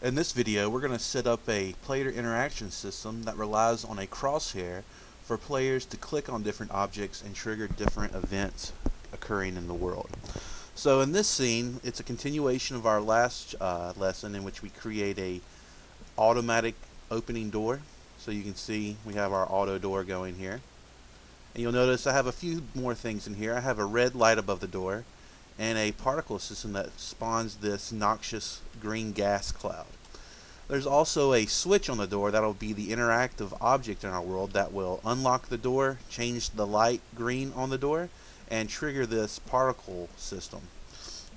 In this video, we're going to set up a player interaction system that relies on a crosshair for players to click on different objects and trigger different events occurring in the world. So in this scene, it's a continuation of our last lesson in which we create a automatic opening door. So you can see we have our auto door going here. And you'll notice I have a few more things in here. I have a red light above the door and a particle system that spawns this noxious green gas cloud. There's also a switch on the door that'll be the interactive object in our world that will unlock the door, change the light green on the door, and trigger this particle system.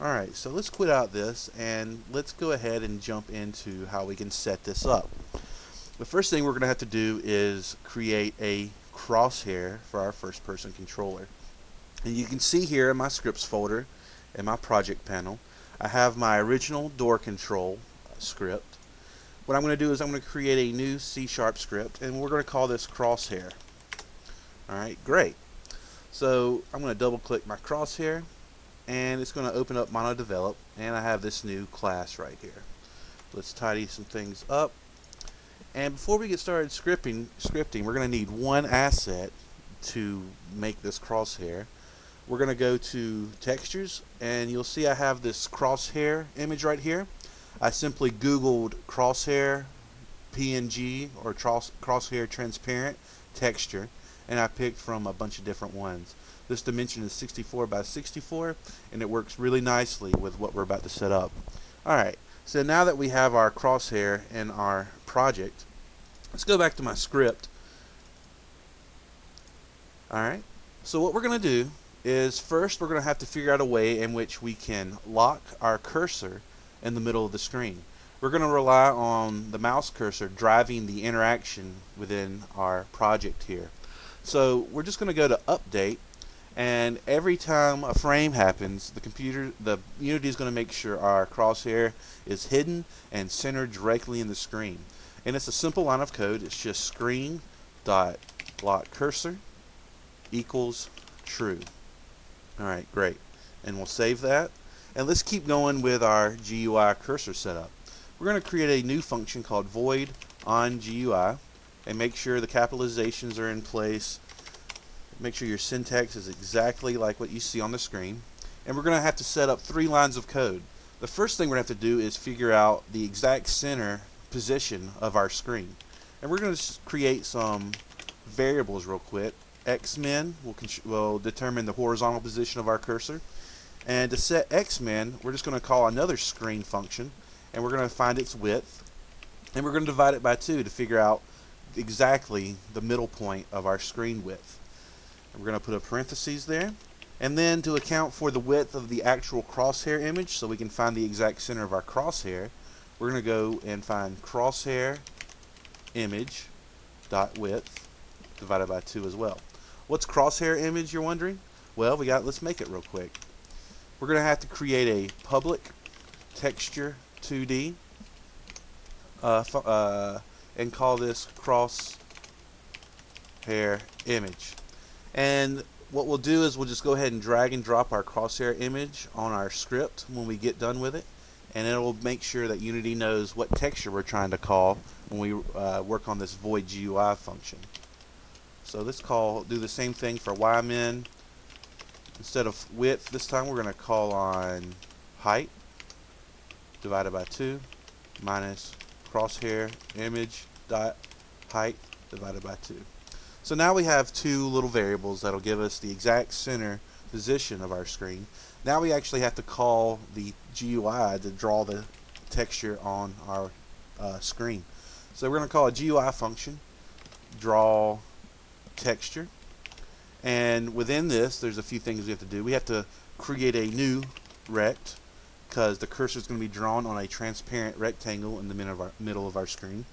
Alright, so let's quit out this and let's go ahead and jump into how we can set this up. The first thing we're going to have to do is create a crosshair for our first person controller. And you can see here in my scripts folder in my project panel I have my original door control script. What I'm going to do is I'm going to create a new C# script and we're going to call this Crosshair. Alright, great. So I'm going to double click my Crosshair and it's going to open up MonoDevelop, and I have this new class right here. Let's tidy some things up. And before we get started scripting, we're going to need one asset to make this crosshair. We're going to go to textures and you'll see I have this crosshair image right here. I simply googled crosshair PNG or crosshair transparent texture and I picked from a bunch of different ones. This dimension is 64 by 64 and it works really nicely with what we're about to set up. Alright, so now that we have our crosshair in our project, let's go back to my script. Alright, so what we're going to do is first we're going to have to figure out a way in which we can lock our cursor in the middle of the screen. We're going to rely on the mouse cursor driving the interaction within our project here. So we're just going to go to update, and every time a frame happens, the Unity is going to make sure our crosshair is hidden and centered directly in the screen. And it's a simple line of code. It's just screen.lockCursor equals true. Alright, great. And we'll save that. And let's keep going with our GUI cursor setup. We're going to create a new function called void on GUI and make sure the capitalizations are in place. Make sure your syntax is exactly like what you see on the screen. And we're going to have to set up 3 lines of code. The first thing we're going to have to do is figure out the exact center position of our screen. And we're going to create some variables real quick. Xmin will determine the horizontal position of our cursor. And to set Xmin, we're just going to call another screen function, and we're going to find its width, and we're going to divide it by 2 to figure out exactly the middle point of our screen width. And we're going to put a parentheses there, and then to account for the width of the actual crosshair image so we can find the exact center of our crosshair, we're going to go and find crosshair image dot width divided by 2 as well. What's crosshair image, you're wondering? Well, let's make it real quick. We're going to have to create a public texture 2D and call this crosshair image. And what we'll do is we'll just go ahead and drag and drop our crosshair image on our script when we get done with it, and it'll make sure that Unity knows what texture we're trying to call when we work on this void GUI function. So let's do the same thing for ymin. Instead of width, this time we're going to call on height divided by 2 minus crosshair image dot height divided by 2. So now we have 2 little variables that'll give us the exact center position of our screen. Now we actually have to call the GUI to draw the texture on our screen. So we're going to call a GUI function draw texture. And within this, there's a few things we have to do. We have to create a new rect because the cursor is going to be drawn on a transparent rectangle in the middle of our screen.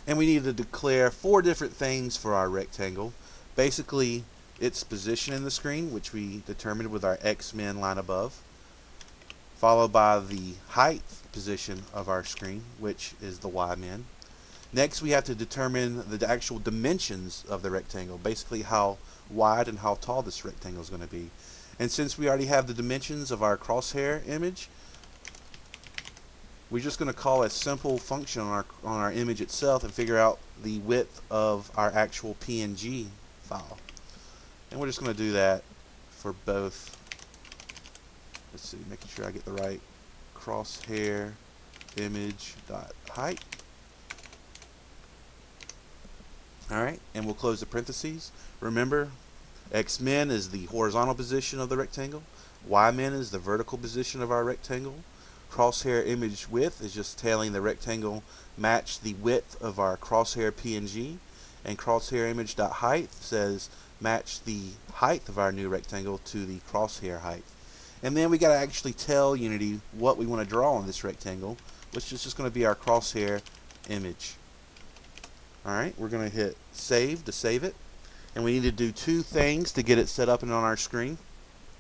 And we need to declare 4 different things for our rectangle. Basically, its position in the screen, which we determined with our Xmin line above, followed by the height position of our screen, which is the Ymin. Next, we have to determine the actual dimensions of the rectangle, basically how wide and how tall this rectangle is going to be. And since we already have the dimensions of our crosshair image, we're just going to call a simple function on our image itself and figure out the width of our actual PNG file. And we're just going to do that for both. Let's see, making sure I get the right crosshair image dot height. Alright, and we'll close the parentheses. Remember, X-min is the horizontal position of the rectangle. Y-min is the vertical position of our rectangle. Crosshair image width is just telling the rectangle match the width of our crosshair PNG. And crosshair image dot height says match the height of our new rectangle to the crosshair height. And then we got to actually tell Unity what we want to draw on this rectangle, which is just going to be our crosshair image. Alright, we're going to hit save to save it. And we need to do two things to get it set up and on our screen.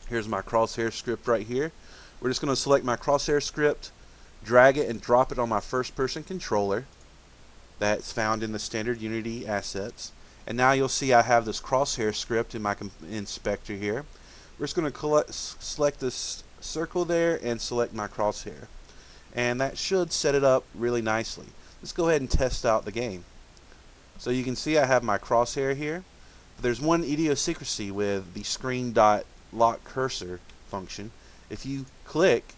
Here's my crosshair script right here. We're just going to select my crosshair script, drag it and drop it on my first person controller that's found in the standard Unity assets. And now you'll see I have this crosshair script in my inspector here. We're just going to select this circle there and select my crosshair. And that should set it up really nicely. Let's go ahead and test out the game. So you can see I have my crosshair here. There's one idiosyncrasy with the screen.lock cursor function. If you click,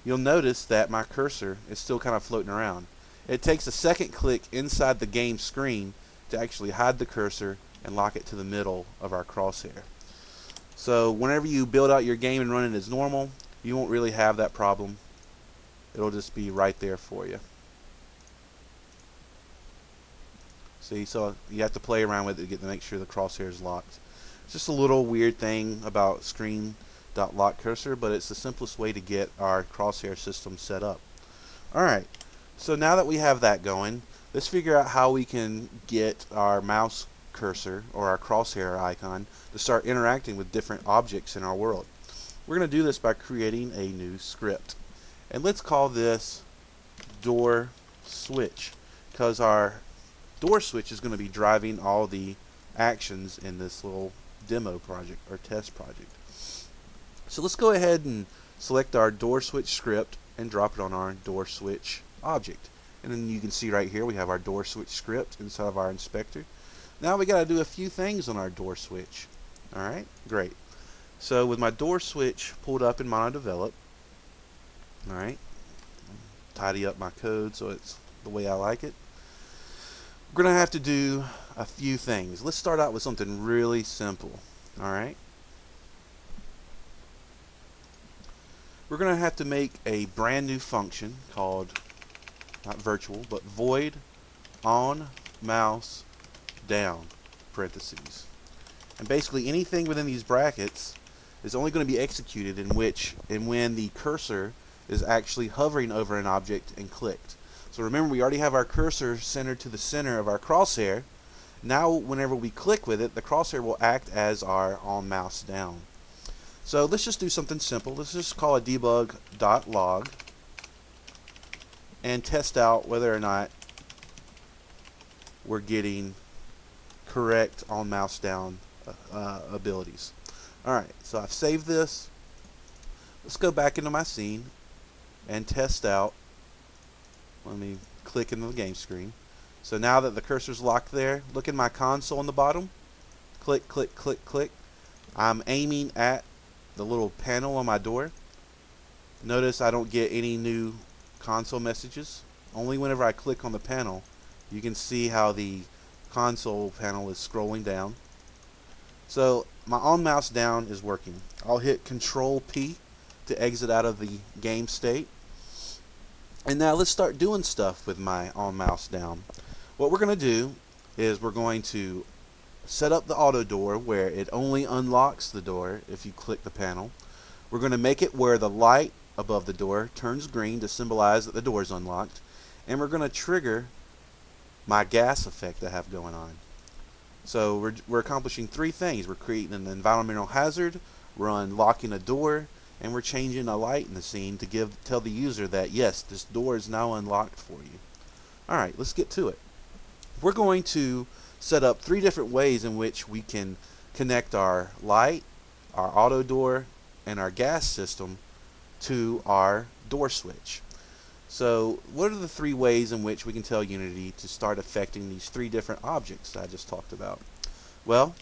you'll notice that my cursor is still kind of floating around. It takes a second click inside the game screen to actually hide the cursor and lock it to the middle of our crosshair. So whenever you build out your game and run it as normal, you won't really have that problem. It'll just be right there for you. See, so you have to play around with it to make sure the crosshair is locked. It's just a little weird thing about screen.lock cursor, but it's the simplest way to get our crosshair system set up. Alright, so now that we have that going, let's figure out how we can get our mouse cursor or our crosshair icon to start interacting with different objects in our world. We're going to do this by creating a new script. And let's call this door switch, because our door switch is going to be driving all the actions in this little demo project or test project. So let's go ahead and select our door switch script and drop it on our door switch object. And then you can see right here we have our door switch script inside of our inspector. Now we got to do a few things on our door switch. Alright, great. So with my door switch pulled up in MonoDevelop, alright, tidy up my code so it's the way I like it. We're going to have to do a few things. Let's start out with something really simple. Alright. We're going to have to make a brand new function called, not virtual, but void on mouse down parentheses. And basically anything within these brackets is only going to be executed when the cursor is actually hovering over an object and clicked. So remember, we already have our cursor centered to the center of our crosshair. Now whenever we click with it, the crosshair will act as our on mouse down. So let's just do something simple. Let's just call a debug.log and test out whether or not we're getting correct on mouse down abilities. Alright, so I've saved this. Let's go back into my scene and test out. Let me click into the game screen. So now that the cursor's locked there, look in my console on the bottom. Click, click, click, click. I'm aiming at the little panel on my door. Notice I don't get any new console messages. Only whenever I click on the panel, you can see how the console panel is scrolling down. So my on mouse down is working. I'll hit Control P to exit out of the game state. And now let's start doing stuff with my on mouse down. What we're going to do is we're going to set up the auto door where it only unlocks the door if you click the panel. We're going to make it where the light above the door turns green to symbolize that the door is unlocked. And we're going to trigger my gas effect I have going on. So we're accomplishing three things. We're creating an environmental hazard, we're unlocking a door, and we're changing a light in the scene to tell the user that yes, this door is now unlocked for you. Alright, let's get to it. We're going to set up three different ways in which we can connect our light, our auto door, and our gas system to our door switch. So what are the three ways in which we can tell Unity to start affecting these three different objects that I just talked about? Well,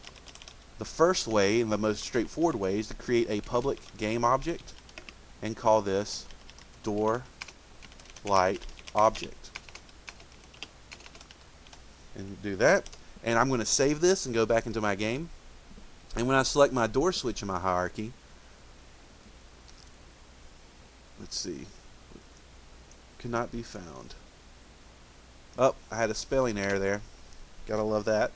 the first way and the most straightforward way is to create a public game object and call this door light object. And do that. And I'm going to save this and go back into my game. And when I select my door switch in my hierarchy, let's see, cannot be found. Oh, I had a spelling error there. Gotta love that.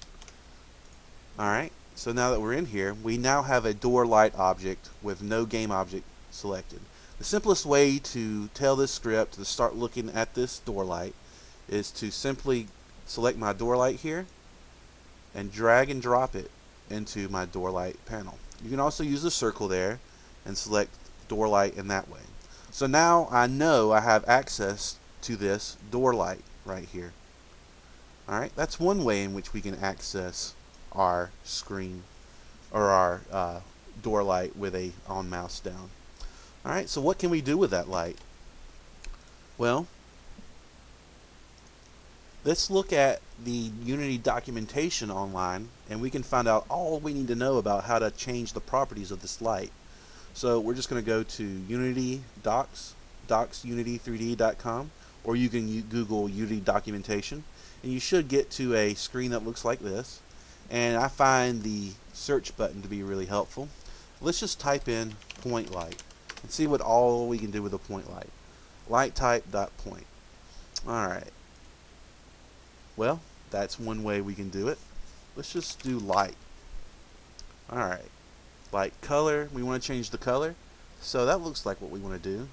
Alright, so now that we're in here, we now have a door light object with no game object selected. The simplest way to tell this script to start looking at this door light is to simply select my door light here and drag and drop it into my door light panel. You can also use the circle there and select door light in that way. So now I know I have access to this door light right here. Alright, that's one way in which we can access our screen or our door light with a on mouse down. Alright, so what can we do with that light? Well, let's look at the Unity documentation online and we can find out all we need to know about how to change the properties of this light. So we're just going to go to Unity docs, unity3d.com, or you can Google Unity documentation and you should get to a screen that looks like this. And I find the search button to be really helpful. Let's just type in point light and see what all we can do with a point light. Light type dot point. Alright. Well, that's one way we can do it. Let's just do light. Alright. Light color. We want to change the color. So that looks like what we want to do.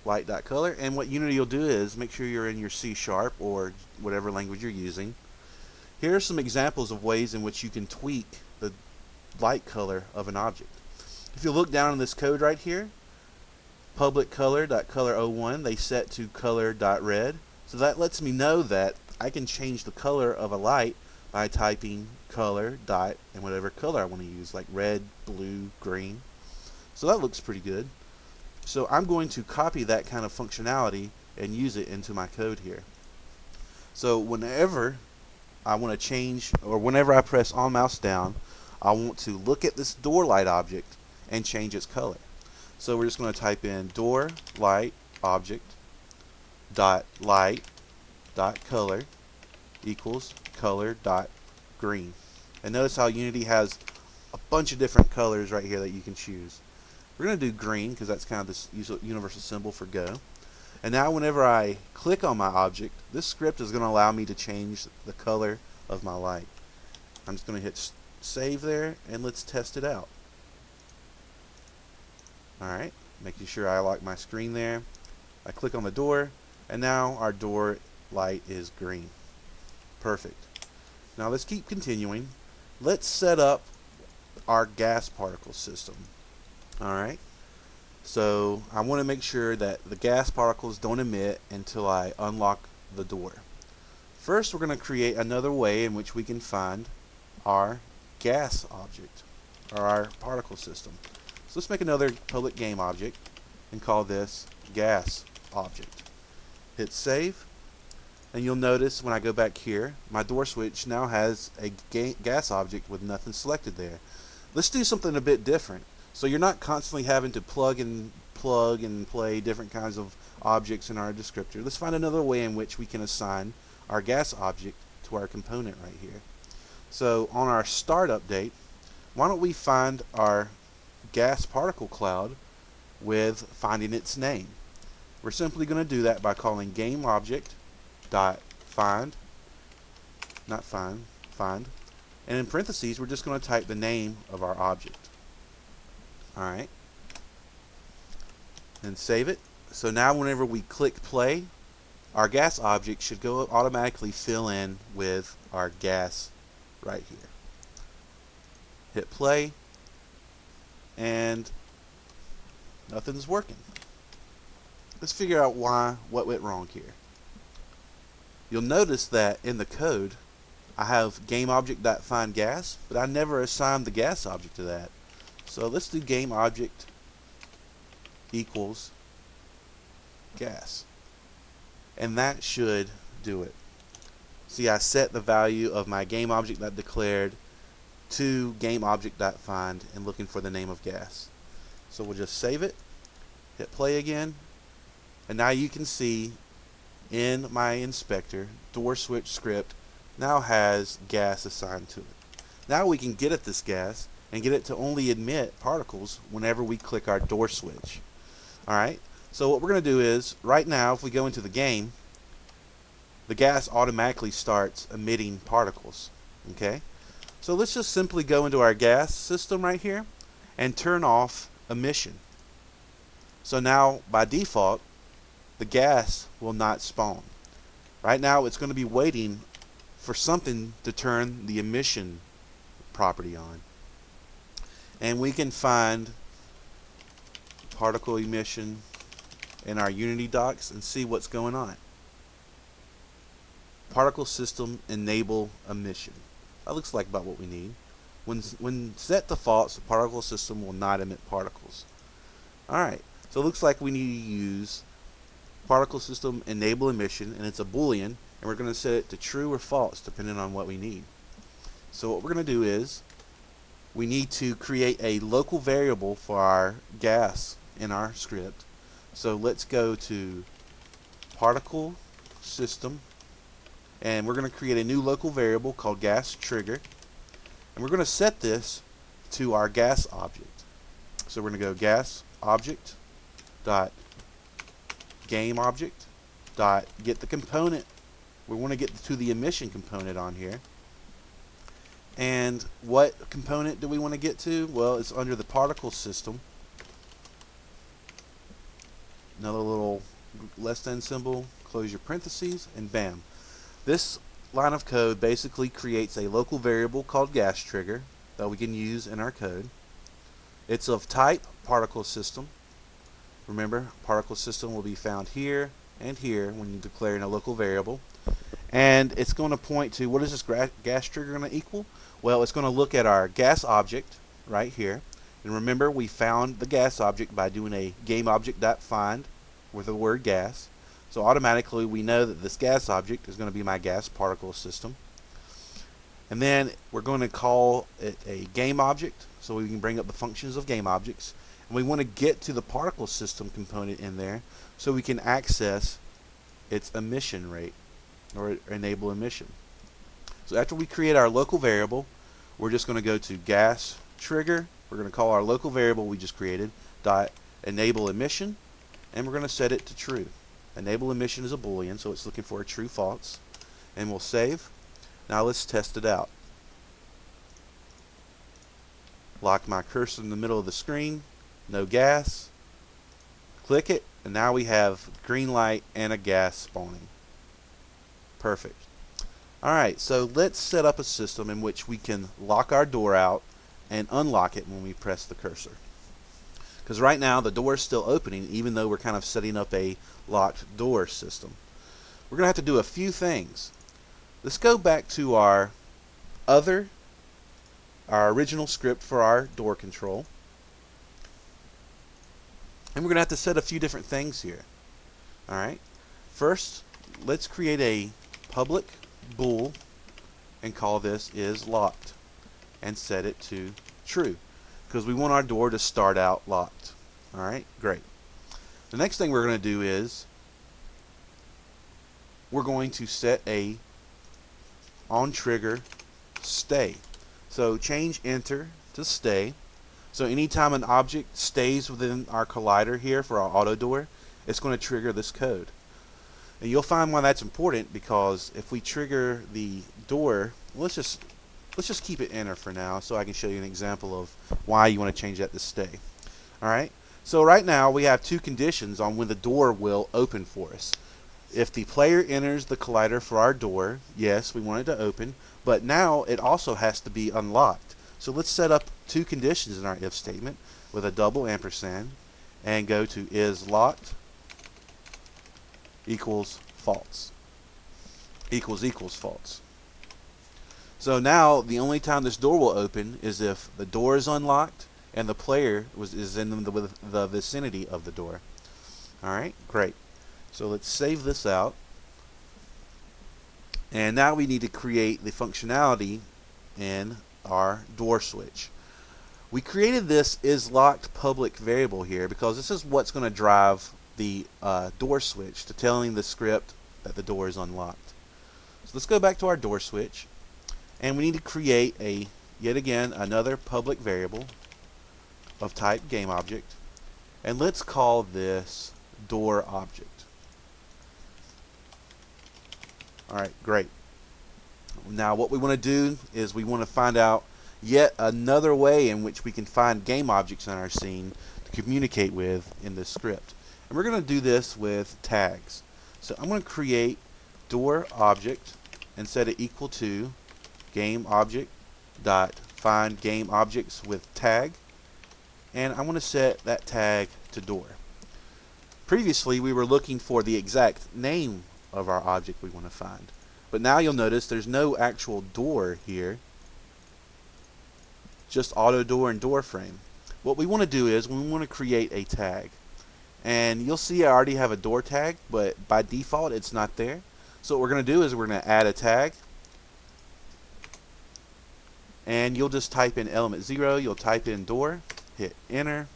Light.color. And what Unity will do is make sure you're in your C# or whatever language you're using. Here are some examples of ways in which you can tweak the light color of an object. If you look down in this code right here, public color.color01, they set to color.red. So that lets me know that I can change the color of a light by typing color dot and whatever color I want to use, like red, blue, green. So that looks pretty good. So I'm going to copy that kind of functionality and use it into my code here. So whenever I want to change, or whenever I press on mouse down, I want to look at this door light object and change its color. So we're just going to type in door light object dot light dot color equals color dot green. And notice how Unity has a bunch of different colors right here that you can choose. We're going to do green because that's kind of this universal symbol for go. And now whenever I click on my object, this script is going to allow me to change the color of my light. I'm just going to hit save there and let's test it out. Alright, making sure I lock my screen there. I click on the door and now our door light is green. Perfect. Now let's keep continuing. Let's set up our gas particle system. Alright. So I want to make sure that the gas particles don't emit until I unlock the door. First, we're going to create another way in which we can find our gas object, or our particle system. So let's make another public game object and call this gas object. Hit save, and you'll notice when I go back here, my door switch now has a gas object with nothing selected there. Let's do something a bit different. So you're not constantly having to plug and play different kinds of objects in our descriptor. Let's find another way in which we can assign our gas object to our component right here. So on our start update, why don't we find our gas particle cloud with finding its name? We're simply going to do that by calling game object dot find, find, and in parentheses we're just going to type the name of our object. Alright, and save it. So now whenever we click play, our gas object should go automatically fill in with our gas right here. Hit play and nothing's working. Let's figure out what went wrong here. You'll notice that in the code I have GameObject.findGas, but I never assigned the gas object to that. So let's do GameObject equals gas. And that should do it. See, I set the value of my GameObject.declared to GameObject.find and looking for the name of gas. So we'll just save it, hit play again, and now you can see in my inspector, door switch script now has gas assigned to it. Now we can get at this gas and get it to only emit particles whenever we click our door switch. Alright, so what we're going to do is, right now if we go into the game, the gas automatically starts emitting particles. Okay, so let's just simply go into our gas system right here and turn off emission. So now by default the gas will not spawn. Right now it's going to be waiting for something to turn the emission property on. And we can find particle emission in our Unity docs and see what's going on. Particle system enable emission. That looks like about what we need. When set to false, the particle system will not emit particles. Alright, so it looks like we need to use particle system enable emission, and it's a boolean, and we're going to set it to true or false depending on what we need. So what we're going to do is we need to create a local variable for our gas in our script. So let's go to particle system, and we're going to create a new local variable called gas trigger, and we're going to set this to our gas object. So we're going to go gas object dot game object dot get the component. We want to get to the emission component on here. And what component do we want to get to? Well, it's under the particle system. Another little less than symbol, close your parentheses, and bam. This line of code basically creates a local variable called gas trigger that we can use in our code. It's of type particle system. Remember, particle system will be found here and here when you declare in a local variable. And it's going to point to, what is this gas trigger going to equal? Well, it's going to look at our gas object right here. And remember, we found the gas object by doing a GameObject.find with the word gas. So automatically we know that this gas object is going to be my gas particle system. And then we're going to call it a game object so we can bring up the functions of game objects. And we want to get to the particle system component in there so we can access its emission rate or enable emission. So after we create our local variable, we're just going to go to gas trigger. We're going to call our local variable we just created dot enable emission, and we're going to set it to true. Enable emission is a boolean, so it's looking for a true false, and we'll save. Now let's test it out. Lock my cursor in the middle of the screen, no gas, click it, and now we have green light and a gas spawning. Perfect. Alright, so let's set up a system in which we can lock our door out and unlock it when we press the cursor. Because right now the door is still opening even though we're kind of setting up a locked door system. We're going to have to do a few things. Let's go back to our original script for our door control. And we're going to have to set a few different things here. Alright, first let's create a public bool and call this is locked and set it to true because we want our door to start out locked. Alright, great. The next thing we're going to do is we're going to set a on trigger stay. So change enter to stay. So anytime an object stays within our collider here for our auto door, it's going to trigger this code. And you'll find why that's important, because if we trigger the door, let's just keep it enter for now so I can show you an example of why you want to change that to stay. Alright, so right now we have two conditions on when the door will open for us. If the player enters the collider for our door, yes, we want it to open, but now it also has to be unlocked. So let's set up two conditions in our if statement with a double ampersand and go to is locked equals false equals false. So now the only time this door will open is if the door is unlocked and the player is in the vicinity of the door. Alright, great. So let's save this out. And now we need to create the functionality in our door switch. We created this isLocked public variable here because this is what's going to drive the door switch to telling the script that the door is unlocked. So let's go back to our door switch, and we need to create yet again another public variable of type GameObject, and let's call this door object. Alright, great. Now what we want to do is we want to find out yet another way in which we can find game objects in our scene to communicate with in this script. And we're going to do this with tags. So I'm going to create door object and set it equal to game object dot find game objects with tag, and I want to set that tag to door. Previously we were looking for the exact name of our object we want to find, but now you'll notice there's no actual door here, just auto door and door frame. What we want to do is we want to create a tag, and you'll see I already have a door tag, but by default it's not there. So what we're going to do is we're going to add a tag, and you'll just type in element 0, you'll type in door, hit enter,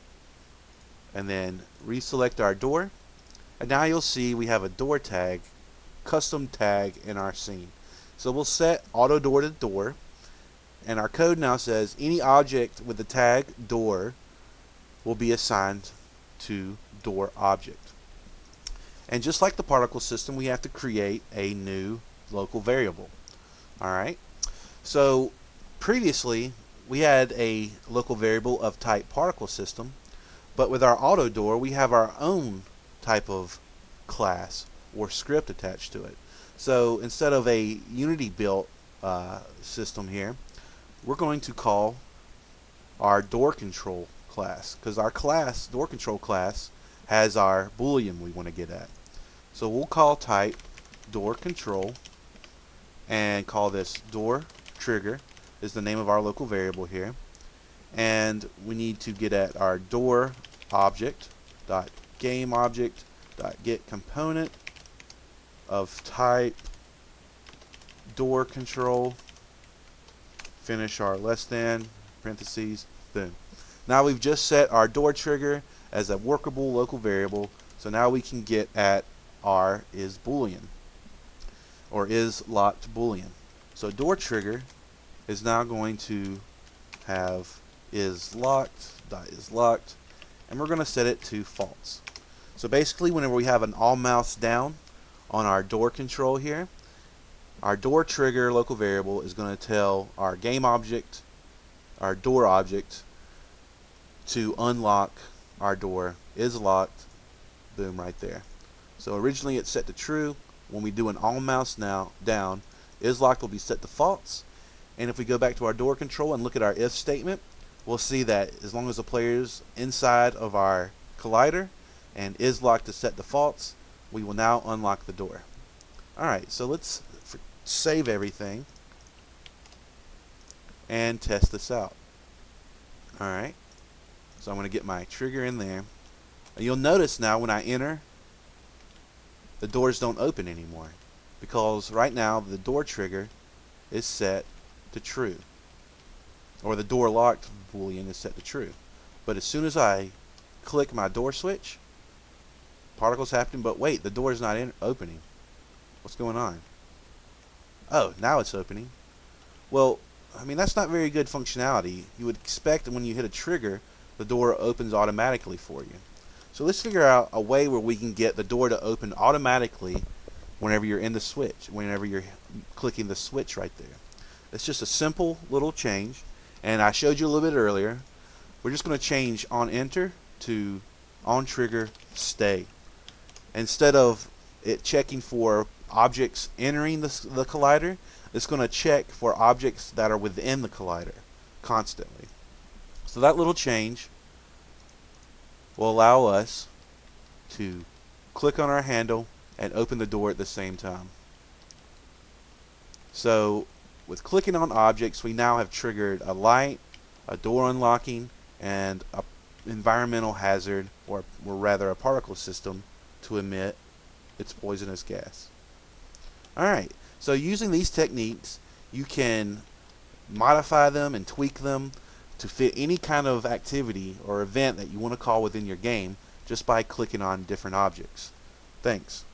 and then reselect our door, and now you'll see we have a door tag, custom tag in our scene. So we'll set auto door to door, and our code now says any object with the tag door will be assigned to door object. And just like the particle system, we have to create a new local variable. Alright, so previously we had a local variable of type particle system, but with our auto door we have our own type of class or script attached to it. So instead of a Unity built system here, we're going to call our door control class, because our class, door control class, has our boolean we want to get at. So we'll call type door control and call this door trigger is the name of our local variable here, and we need to get at our door object dot game object dot get component of type door control, finish our less than parentheses, boom. Now we've just set our door trigger as a workable local variable, so now we can get at our is boolean or is locked boolean. So door trigger is now going to have is locked dot is locked, and we're going to set it to false. So basically whenever we have an all mouse down on our door control here, our door trigger local variable is going to tell our game object, our door object, to unlock our door is locked, boom, right there. So originally it's set to true. When we do an all mouse now down, is locked will be set to false. And if we go back to our door control and look at our if statement, we'll see that as long as the player's inside of our collider and is locked is set to false, we will now unlock the door. Alright, so let's save everything and test this out. Alright, so I'm going to get my trigger in there. And you'll notice now when I enter, the doors don't open anymore, because right now the door trigger is set to true, or the door locked boolean is set to true. But as soon as I click my door switch, particles happen, but wait, the door is not opening. What's going on? Oh, now it's opening. Well, I mean, that's not very good functionality. You would expect that when you hit a trigger, the door opens automatically for you. So let's figure out a way where we can get the door to open automatically whenever you're in the switch, whenever you're clicking the switch right there. It's just a simple little change, and I showed you a little bit earlier. We're just going to change on enter to on trigger stay. Instead of it checking for objects entering the collider, it's going to check for objects that are within the collider constantly. So that little change will allow us to click on our handle and open the door at the same time. So with clicking on objects, we now have triggered a light, a door unlocking, and a environmental hazard, or rather a particle system, to emit its poisonous gas. Alright, so using these techniques, you can modify them and tweak them to fit any kind of activity or event that you want to call within your game just by clicking on different objects. Thanks.